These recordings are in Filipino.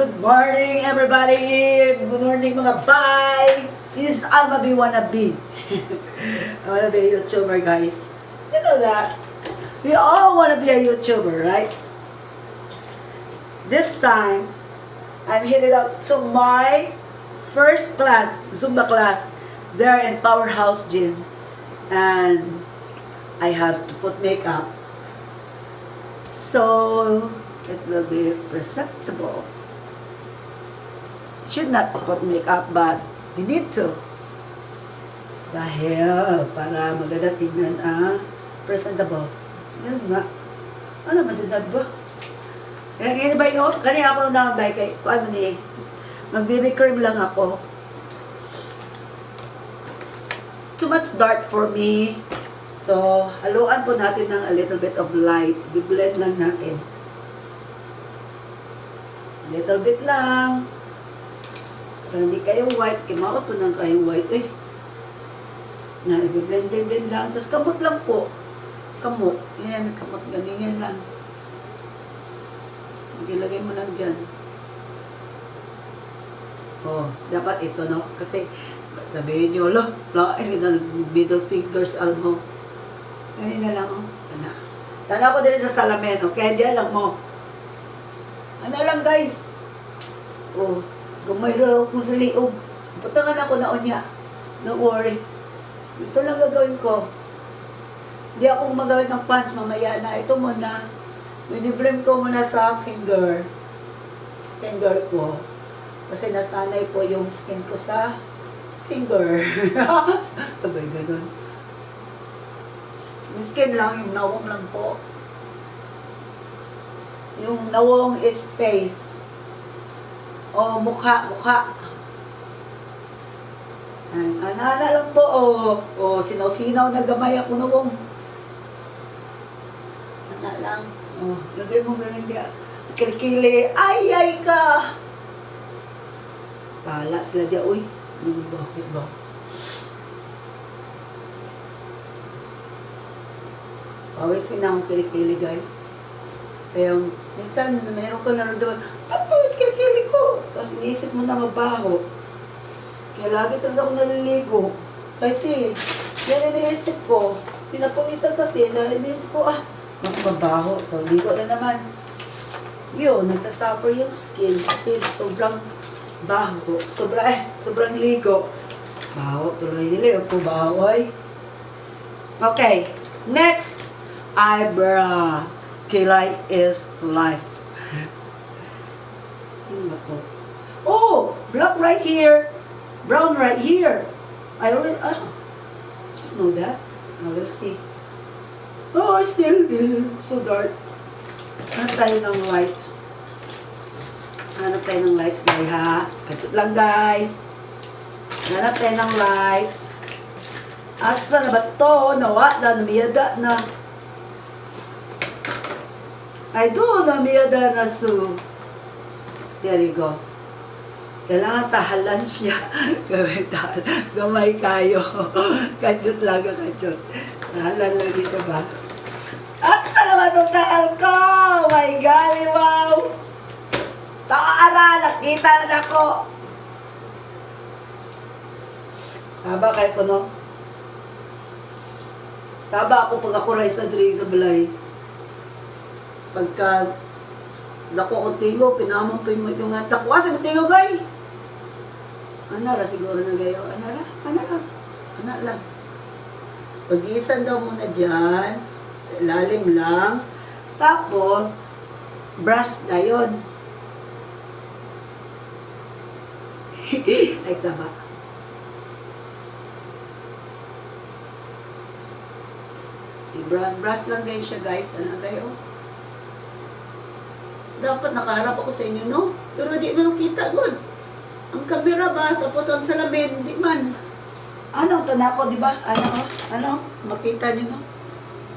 Good morning, everybody! Good morning, mga bye! This is Alma B. Wannabe. I wanna be a YouTuber, guys. You know that? We all wanna be a YouTuber, right? This time, I'm headed out to my first class, Zumba class, there in Powerhouse Gym. And I have to put makeup. So, it will be presentable. Should not put makeup, but you need to. Dahil, para maganda tignan, presentable. Ganun nga. Ano, madunad ba? Ganyan ba yun? Kanina ako nakabay kay, kung ano ni, mag-BB cream lang ako. Too much dark for me. So, haluan po natin ng a little bit of light. I-blend lang natin. Little bit lang. Para hindi kayo white. Kimaot po nang kayo white. Eh. Na, i-blend lang. Tapos kamot lang po. Kamot. Yan, kamot. Ganyan lang. Ilagay mo lang dyan. Oh, dapat ito, no? Kasi, sabihin nyo, middle fingers, almo. Ganyan na lang, oh. Tana ko din sa salamin, okay? Diyan lang mo. Ano lang, guys? Oh, gamay raw kung sa liog. Putangan ako na unya. Don't worry. Ito lang gagawin ko. Hindi ako magamit ng pants mamaya na. Ito muna. Mini-blend ko muna sa finger ko. Kasi nasanay po yung skin ko sa finger. Sabay ganun. Yung skin lang, yung nawong lang po. Yung nawong is face. O, mukha. Ay, ana lang po. O, sinaw-sinaw na gamay ako nawong. Ana lang. O, lagay mo ganun diya. Kilikili. Ay ka! Pala sila diya. Uy, bakit ba? Pawisin na akong kilikili, guys. Kaya, minsan, mayroon ka naramdaman, ba't pawis kilikili ko? Tapos iniisip mo na mabaho. Kaya lagi talaga akong naliligo. Kasi, yan iniisip ko. Pinapawisan kasi, iniisip ko, mabaho. So, ligo na naman. Yun, nagsasuffer yung skin kasi sobrang baho. Sobrang ligo. Baho, tuloy nila. Yung baho ay. Okay, next. Eyebrow. Kilay is life. Ano ba to? Oh! Black right here. Brown right here. I already, just know that. Now we'll see. Oh, still so dark. Hanap tayo ng light. Hanap tayo ng lights, guys, ha? Katut lang, guys. Hanap tayo ng lights. Asa na ba to? Nawala, namiyada na. I do namiyada na so. There you go. Kailangan tahalan siya. Gamay kayo. Kadyot lang ang kadyot. Tahalan lang siya ba? Asa naman itong tahal ko? My God, wow! Taara, nakita na ako. Saba kayo ko, no? Saba ako pag ako rin sa drink sa balay. Pagka dako ko tingo, pinamampin mo yung nga takwas ang tingo, gay. Anara siguro na gayo. Ana lang. Pag-iisan daw muna dyan. Sa ilalim lang. Tapos, brush na yun. Ay, sama. Brush lang din siya, guys. Ano kayo? Dapat nakaharap ako sa inyo, no? Pero di mo nakita, good. Ang camera ba? Tapos ang salamin, di man. Ano, tana ko, di ba? Ano? Makita nyo, no?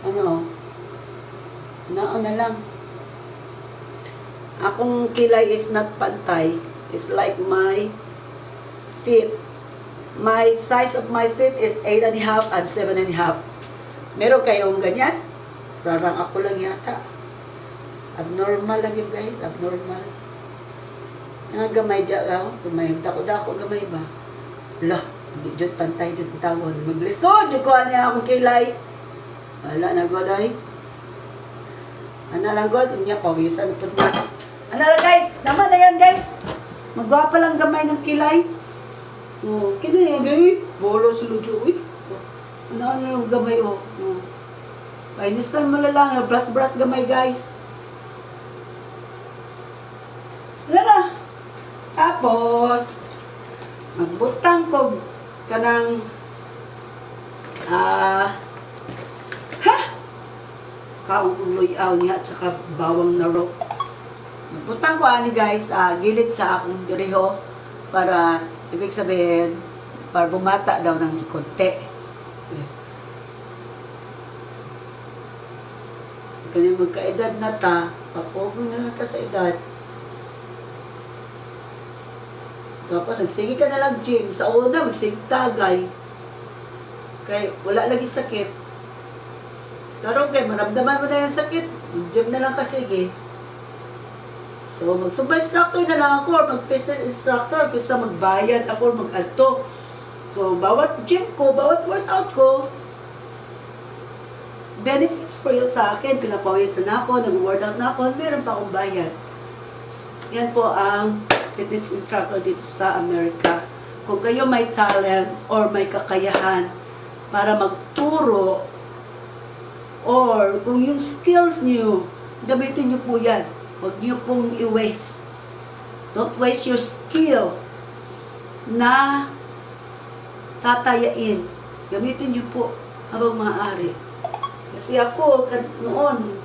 Ano na lang. Akong kilay is not pantay. It's like my feet. My size of my feet is 8.5 and 7.5. Meron kayong ganyan? Parang ako lang yata. Abnormal lang yun, guys. Abnormal. Nga gamay dyan, gamay. Dako-dako gamay ba? Lah, hindi dyan pantay dyan tawon. Maglisod, yung kuha niya akong kilay. Wala na God ay. Ano lang God, niya pawisan ito na. Ano lang guys, naman na yan guys. Magwa pa lang gamay ng kilay. Oh, kino niya gamay. Bolo sulujo, uy. Ano yung gamay oh. Painisan mo na lang, brush gamay guys. Wala na. Tapos, magbutang ko kanang kaong kong luyaw niya at saka bawang na rope. Magbutang ko ani guys, gilid sa akong diriho para ibig sabihin para bumata daw ng konti. Kaya magkaedad na ta, papugong na lang ta sa edad. Tapos nagsige ka na lang gym. Sa una, magsige tagay. Kaya wala lagi sakit. Karon kay maramdaman mo na yung sakit, gym na lang kasige. So, mag-zumba instructor na lang ako or mag-fitness instructor kaysa magbayad ako or mag-adto. So, bawat gym ko, bawat workout ko, benefits for yun sa akin. Pinapawisan na ako, nag-workout na ako, meron pa akong bayad. Yan po ang fitness instructor dito sa Amerika. Kung kayo may talent or may kakayahan para magturo or kung yung skills niyo, gamitin niyo po yan. Huwag niyo pong i-waste. Don't waste your skill na tatayain. Gamitin niyo po habang maaari. Kasi ako, noon,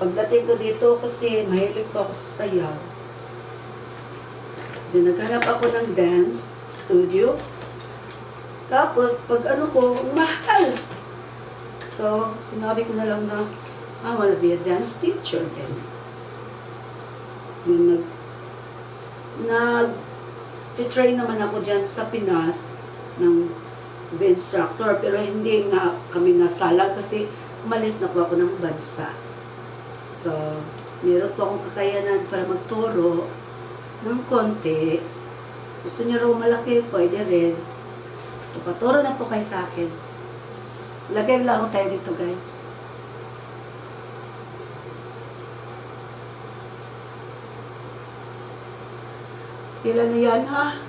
pagdating ko dito kasi mahilig po ako sa sayaw. Naghanap ako ng dance studio. Tapos, pag ano ko, mahal. So, sinabi ko na lang na, I wanna be a dance teacher then. Yung nag-train naman ako dyan sa Pinas ng instructor, pero hindi nga kami nasalang kasi umalis na po ako ng bansa. So, meron po akong kakayanan para magturo ng konti. Gusto niyo raw malaki, pwede rin. So, paturo na po kayo sa akin. Lagay lang ako tayo dito, guys. Ilan na yan, ha?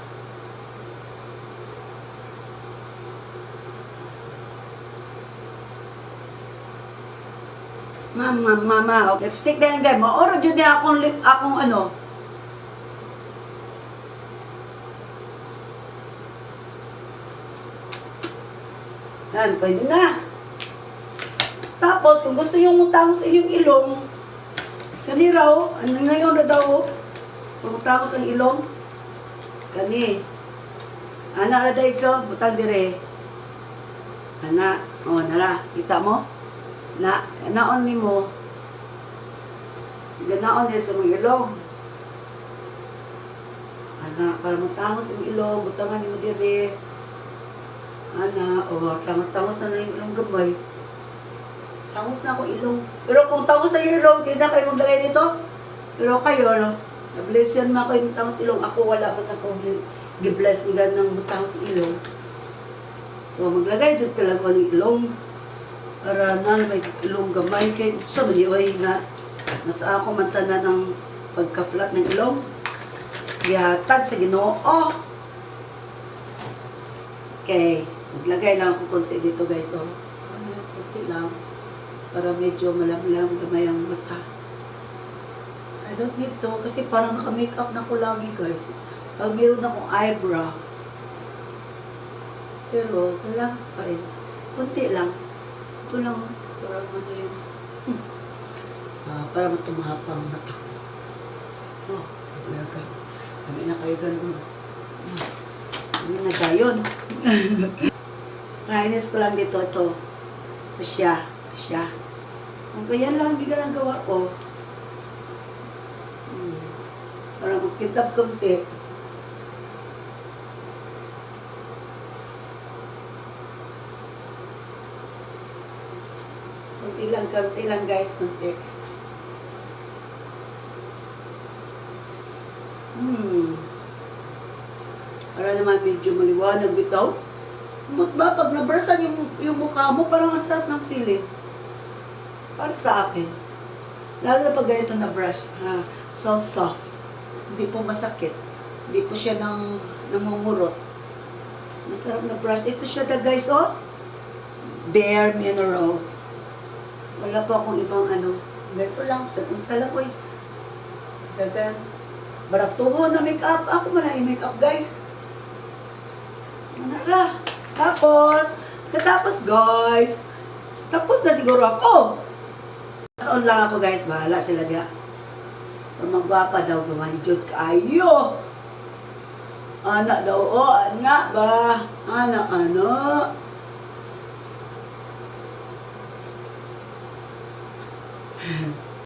Mama, okay. Lipstick na yan, guys. Maoro dyan niya akong ano. Yan, pwede na. Tapos, kung gusto nyo umutang sa inyong ilong, kani raw, ano ngayon na daw, umutang ko sa ilong, kani, anak na daig so, butang dire. Anak, o, nara, kita mo? Naon ni mo, ganaon niya sa mga ilong. Anak, para mutang ko sa ilong, butangan ni mo dire. Ana, tangos na yung ilong gabay. Tangos na ako ilong. Pero kung tangos na yung ilong, hindi na kayo maglagay dito. Pero kayo, no? Na-bless yan mga kayo ng tangos ilong. Ako wala pa na akong gi-bless ni God ng tangos ilong. So, maglagay dito talaga ng ilong. Para na may ilong gamay. Kaya sa maniway na nasa ako mantana ng pagka-flat ng ilong. Gihatag sa Ginoo. Okay. Maglagay lang ako konti dito guys, konti lang. Para medyo malamlam gamay ang mata. I don't need to, kasi parang naka-makeup na ko lagi guys. Pag meron akong eyebrow. Pero, kailangan pa rin. Konti lang. Ito lang, para ano yun. Para matumahapang mata ko. Kami na kayo ganun. Kami na gayon. Kainis ko lang dito, ito. Ito siya. Kung ganyan lang, hindi ka lang gawa ko. Para magkitab konti. Konti lang guys, konti. Para naman medyo maliwanag bitaw. Ba't ba, pag nabrasan yung mukha mo, parang ang sarap ng feeling. Para sa akin. Lalo na pag ganito na brush, so soft. Hindi po masakit. Hindi po siya namumurot. Masarap na brush. Ito siya guys, oh. Bare Mineral. Wala pa akong ibang ano. Ganito lang. Unsa lang, oy. Second. Baratuho na make-up. Ako man na make-up, guys. Manara. Katapos guys, tapos na siguro ako. On lang ako guys, bahala sila diya. Magwapa daw gawan jud kaayo. Anak daw, anak ba? Anak.